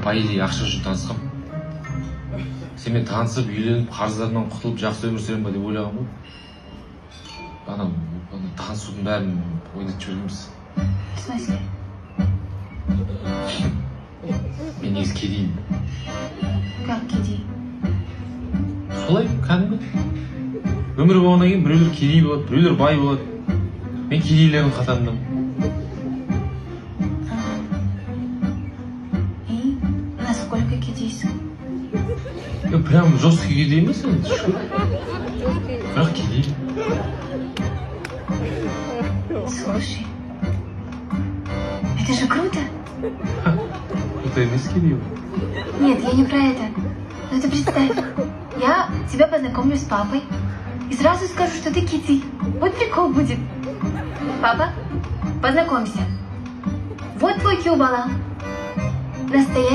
по идее ақша үшін танысқам. Сенімен танысып, үйленіп, қарыздарынан құтылып, жақсы өмір сүремін ба деп ойлаған ғой. Ана танысудың бәрін ойнатып жібергенбіз. В смысле? Мен негізі кедеймін. Как кедей? Солай, кәдімгі. Өмір болғаннан кейін біреулер кедей болады, біреулер бай болады. Мен кедейлердің қатарындамын. И насколько кедейсің? Прям жесткий кедей емес енді, шүкір. Бірақ кедеймін. Слушай, это же круто. Круто емес кедей. Нет, я не про это. Но ты представь, я тебя познакомлю с папой и сразу скажу, что ты кедей. Вот прикол будет. Папа, познакомься. Вот твой кюбала. Настоящий.